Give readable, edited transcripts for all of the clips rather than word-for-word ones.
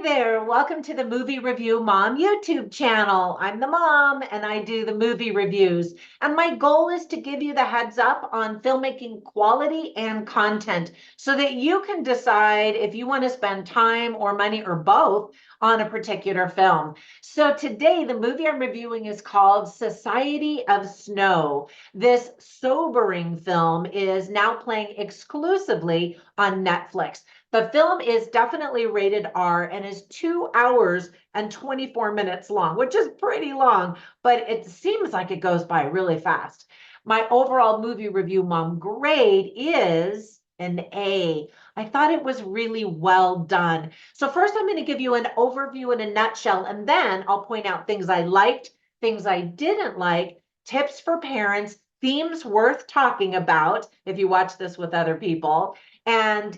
there. Welcome to the Movie Review Mom YouTube channel. I'm the mom and I do the movie reviews. And my goal is to give you the heads up on filmmaking quality and content so that you can decide if you want to spend time or money or both on a particular film. So today, the movie I'm reviewing is called Society of Snow. This sobering film is now playing exclusively on Netflix. The film is definitely rated R and is 2 hours and 24 minutes long, which is pretty long, but it seems like it goes by really fast. My overall movie review mom grade is an A. I thought it was really well done. So first I'm going to give you an overview in a nutshell, and then I'll point out things I liked, things I didn't like, tips for parents, themes worth talking about if you watch this with other people, and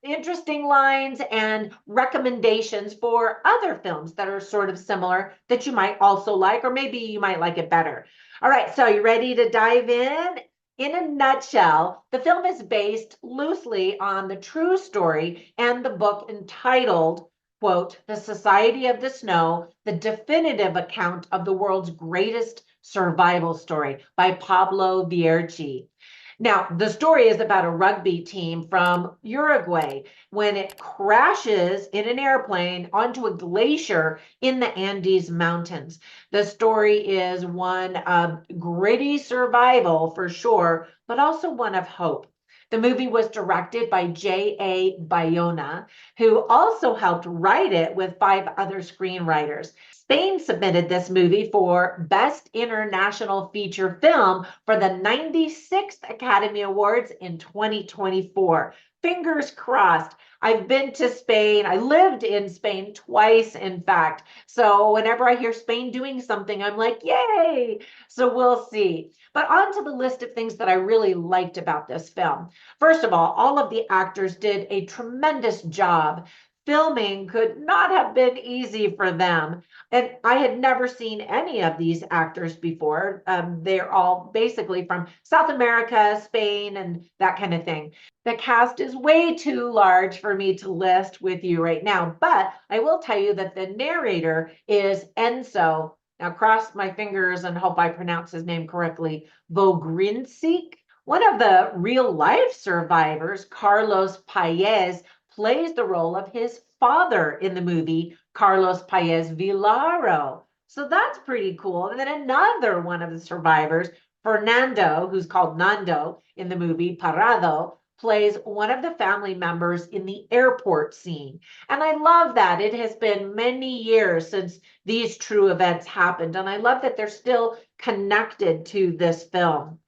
interesting lines and recommendations for other films that are sort of similar that you might also like, or maybe you might like it better. All right, so you ready to dive in? In a nutshell, the film is based loosely on the true story and the book entitled, quote, The Society of the Snow, the definitive account of the world's greatest survival story by Pablo Vierci. Now, the story is about a rugby team from Uruguay when it crashes in an airplane onto a glacier in the Andes Mountains. The story is one of gritty survival for sure, but also one of hope. The movie was directed by J.A. Bayona, who also helped write it with 5 other screenwriters. Spain submitted this movie for Best International Feature Film for the 96th Academy Awards in 2024. Fingers crossed. I've been to Spain. I lived in Spain twice, in fact. So whenever I hear Spain doing something, I'm like, yay! So we'll see. But on to the list of things that I really liked about this film. First of all of the actors did a tremendous job. Filming could not have been easy for them. And I had never seen any of these actors before. They're all basically from South America, Spain, and that kind of thing. The cast is way too large for me to list with you right now, but I will tell you that the narrator is Enzo. Now, cross my fingers and hope I pronounce his name correctly, Vogrinsik. One of the real life survivors, Carlos Paez, plays the role of his father in the movie, Carlos Paez Villaro. So that's pretty cool. And then another one of the survivors, Fernando, who's called Nando in the movie, Parado, plays one of the family members in the airport scene. And I love that. It has been many years since these true events happened. And I love that they're still connected to this film.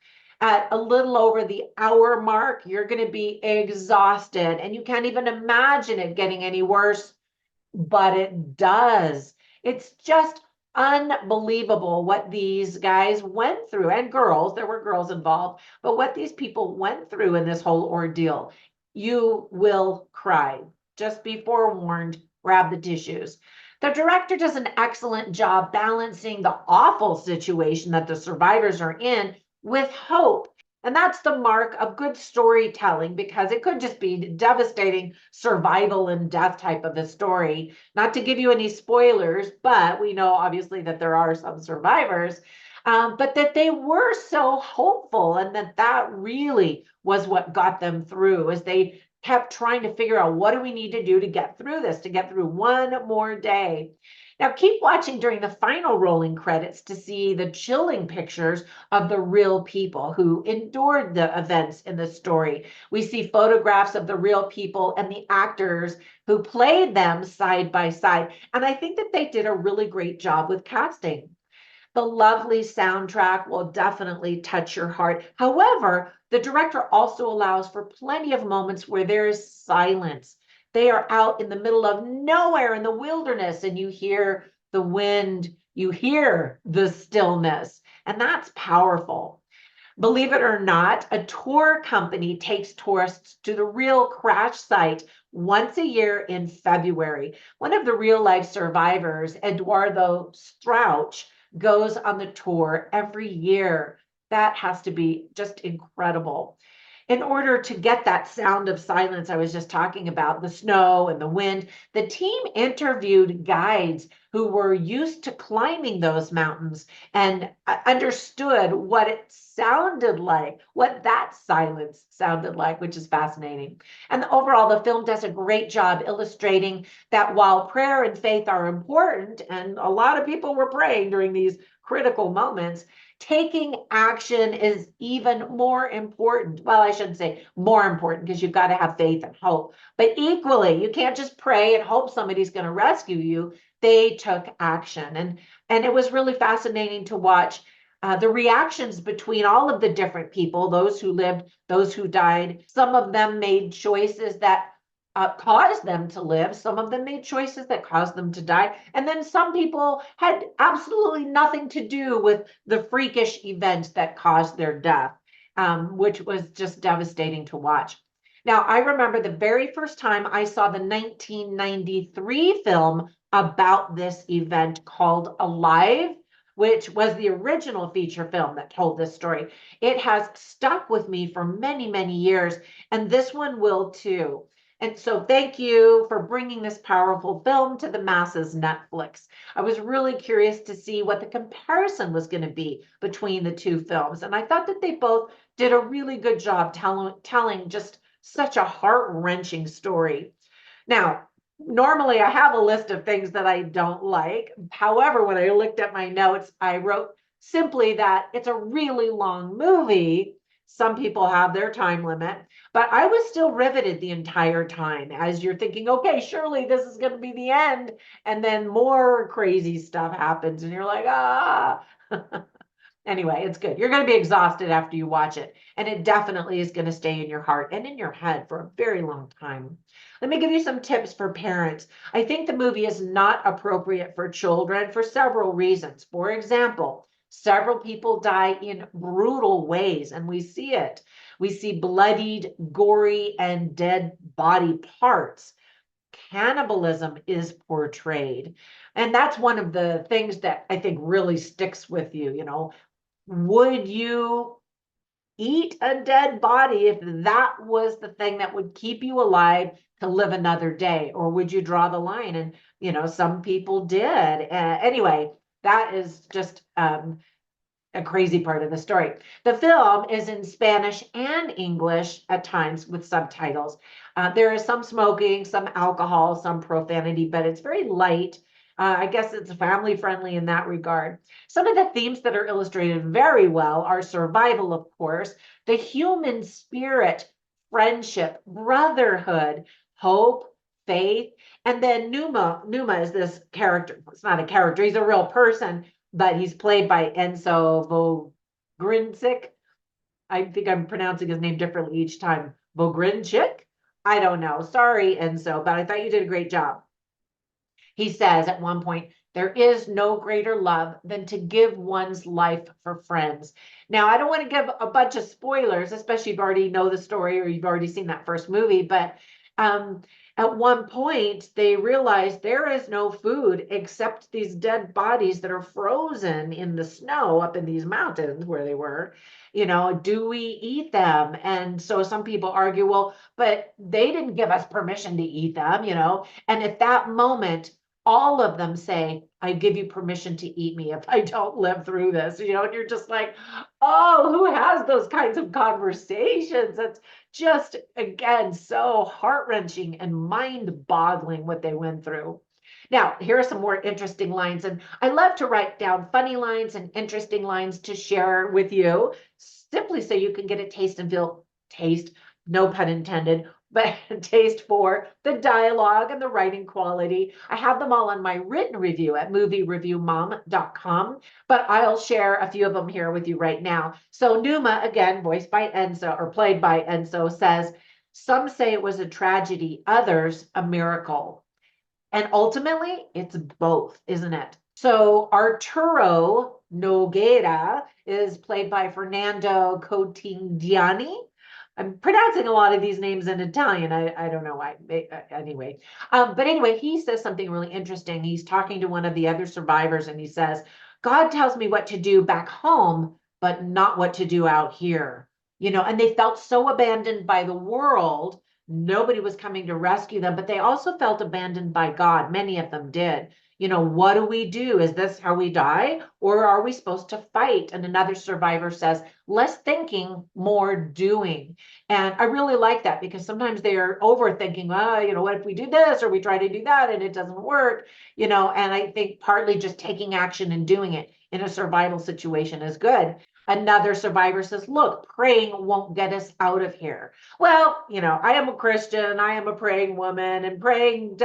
At a little over the hour mark, you're going to be exhausted and you can't even imagine it getting any worse, but it does. It's just unbelievable what these guys went through, and girls, there were girls involved, but what these people went through in this whole ordeal. You will cry. Just be forewarned, grab the tissues. The director does an excellent job balancing the awful situation that the survivors are in with hope. And that's the mark of good storytelling, because it could just be devastating survival and death type of a story. Not to give you any spoilers, but we know obviously that there are some survivors, but that they were so hopeful, and that really was what got them through, as they kept trying to figure out, what do we need to do to get through this, to get through one more day. Now, keep watching during the final rolling credits to see the chilling pictures of the real people who endured the events in the story. We see photographs of the real people and the actors who played them side by side. And I think that they did a really great job with casting. The lovely soundtrack will definitely touch your heart. However, the director also allows for plenty of moments where there is silence. They are out in the middle of nowhere in the wilderness, and you hear the wind, you hear the stillness, and that's powerful. Believe it or not, a tour company takes tourists to the real crash site once a year in February. One of the real life survivors, Eduardo Strauch, goes on the tour every year. That has to be just incredible. in order to get that sound of silence I was just talking about, the snow and the wind, the team interviewed guides who were used to climbing those mountains and understood what it sounded like, what that silence sounded like, which is fascinating. And overall, the film does a great job illustrating that while prayer and faith are important, and a lot of people were praying during these critical moments, taking action is even more important. Well, I shouldn't say more important because you've got to have faith and hope, but equally, you can't just pray and hope somebody's going to rescue you. They took action. And it was really fascinating to watch the reactions between all of the different people, those who lived, those who died. Some of them made choices that caused them to live. Some of them made choices that caused them to die. And then some people had absolutely nothing to do with the freakish event that caused their death, which was just devastating to watch. Now, I remember the very first time I saw the 1993 film about this event called Alive, which was the original feature film that told this story. It has stuck with me for many, many years, and this one will too. And so thank you for bringing this powerful film to the masses, Netflix. I was really curious to see what the comparison was going to be between the two films. And I thought that they both did a really good job telling just such a heart-wrenching story. Now, normally I have a list of things that I don't like. However, when I looked at my notes, I wrote simply that it's a really long movie. Some people have their time limit, but I was still riveted the entire time as you're thinking, okay, surely this is going to be the end. And then more crazy stuff happens, and you're like, ah. Anyway, it's good. You're going to be exhausted after you watch it, and it definitely is going to stay in your heart and in your head for a very long time. Let me give you some tips for parents. I think the movie is not appropriate for children for several reasons. For example, several people die in brutal ways, and we see it. We see bloodied, gory, and dead body parts. Cannibalism is portrayed. And that's one of the things that I think really sticks with you. Would you eat a dead body if that was the thing that would keep you alive to live another day? Or would you draw the line? And, some people did. Anyway, that is just a crazy part of the story. The film is in Spanish and English at times with subtitles. There is some smoking, some alcohol, some profanity, but it's very light. I guess it's family friendly in that regard. Some of the themes that are illustrated very well are survival, of course, the human spirit, friendship, brotherhood, hope, faith, and then Numa. Numa is this character. It's not a character, he's a real person, but he's played by Enzo Vogrinchik. I think I'm pronouncing his name differently each time. Vogrinchik? I don't know. Sorry, Enzo, but I thought you did a great job. He says at one point, there is no greater love than to give one's life for friends. Now, I don't want to give a bunch of spoilers, especially if you already know the story or you've already seen that first movie, but at one point, they realize there is no food except these dead bodies that are frozen in the snow up in these mountains where they were. Do we eat them? And so some people argue, well, but they didn't give us permission to eat them, And at that moment, all of them say, I give you permission to eat me if I don't live through this, and you're just like, oh, who has those kinds of conversations? That's just, again, so heart-wrenching and mind-boggling what they went through. Now, here are some more interesting lines, and I love to write down funny lines and interesting lines to share with you, simply so you can get a taste, no pun intended, but taste for the dialogue and the writing quality. I have them all on my written review at moviereviewmom.com, but I'll share a few of them here with you right now. So Numa, again, voiced by Enzo, or played by Enzo, says, some say it was a tragedy, others a miracle. And ultimately, it's both, isn't it? So Arturo Nogueira is played by Fernando Cotignani. I'm pronouncing a lot of these names in Italian. I don't know why. Anyway, but anyway, he says something really interesting. He's talking to one of the other survivors, and he says, God tells me what to do back home, but not what to do out here. and they felt so abandoned by the world. Nobody was coming to rescue them, but they also felt abandoned by God. Many of them did. What do we do? Is this how we die? Or are we supposed to fight? And another survivor says, less thinking, more doing. And I really like that because sometimes they are overthinking, what if we do this or we try to do that and it doesn't work, and I think partly just taking action and doing it in a survival situation is good. Another survivor says, look, praying won't get us out of here. Well, I am a Christian, I am a praying woman, and praying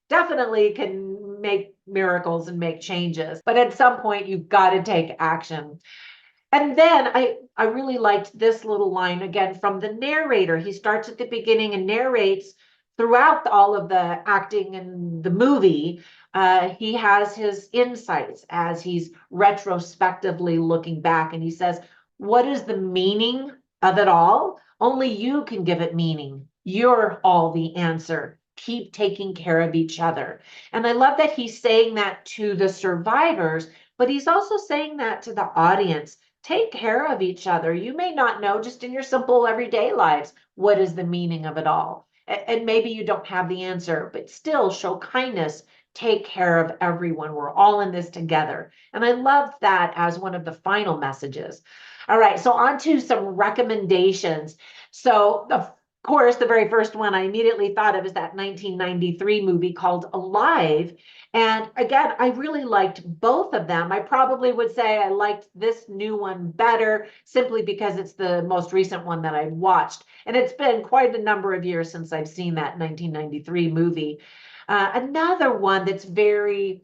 definitely can make miracles and make changes. But at some point, you've got to take action. And then I really liked this little line again from the narrator. He starts at the beginning and narrates throughout all of the acting in the movie. He has his insights as he's retrospectively looking back, and he says, what is the meaning of it all? Only you can give it meaning. You're all the answer. Keep taking care of each other. And I love that he's saying that to the survivors, but he's also saying that to the audience. Take care of each other. You may not know just in your simple everyday lives what is the meaning of it all. And maybe you don't have the answer, but still show kindness. Take care of everyone. We're all in this together. And I love that as one of the final messages. All right, so on to some recommendations. So of course, the very first one I immediately thought of is that 1993 movie called Alive. And again, I really liked both of them. I probably would say I liked this new one better simply because it's the most recent one that I've watched. And it's been quite a number of years since I've seen that 1993 movie. Another one that's very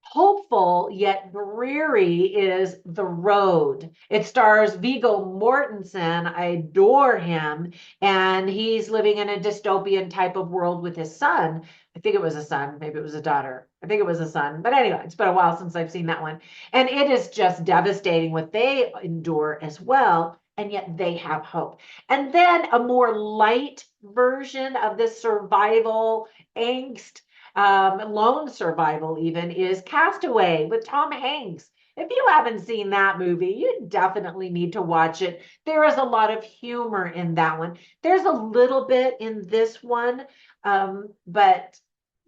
hopeful yet dreary is The Road. It stars Viggo Mortensen. I adore him. And he's living in a dystopian type of world with his son. I think it was a son, maybe it was a daughter. I think it was a son. But anyway, it's been a while since I've seen that one. And it is just devastating what they endure as well. And yet they have hope. And then a more light version of this survival angst, lone survival even, is Castaway with Tom Hanks. If you haven't seen that movie, you definitely need to watch it. There is a lot of humor in that one. There's a little bit in this one, but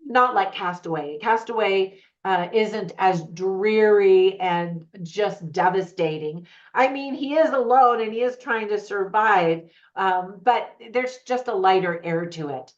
not like Castaway. Castaway isn't as dreary and just devastating. I mean, he is alone and he is trying to survive, but there's just a lighter air to it.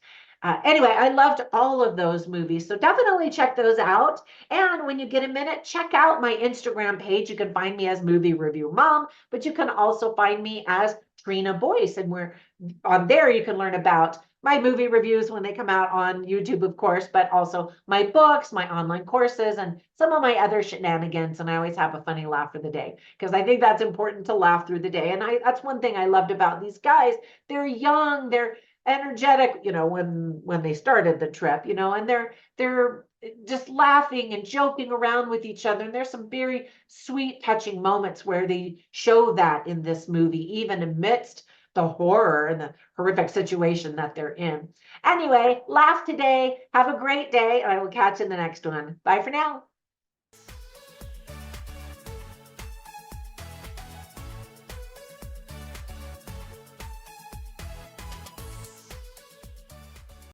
Anyway, I loved all of those movies, so definitely check those out. And when you get a minute, check out my Instagram page. You can find me as Movie Review Mom, but you can also find me as Trina Boice. And we're on there, you can learn about my movie reviews when they come out on YouTube, of course, but also my books, my online courses, and some of my other shenanigans. And I always have a funny laugh for the day because I think that's important to laugh through the day. And that's one thing I loved about these guys. They're young, they're energetic, when they started the trip, and they're just laughing and joking around with each other. And there's some very sweet, touching moments where they show that in this movie, even amidst the horror and the horrific situation that they're in. Anyway, laugh today. Have a great day, and I will catch you in the next one. Bye for now.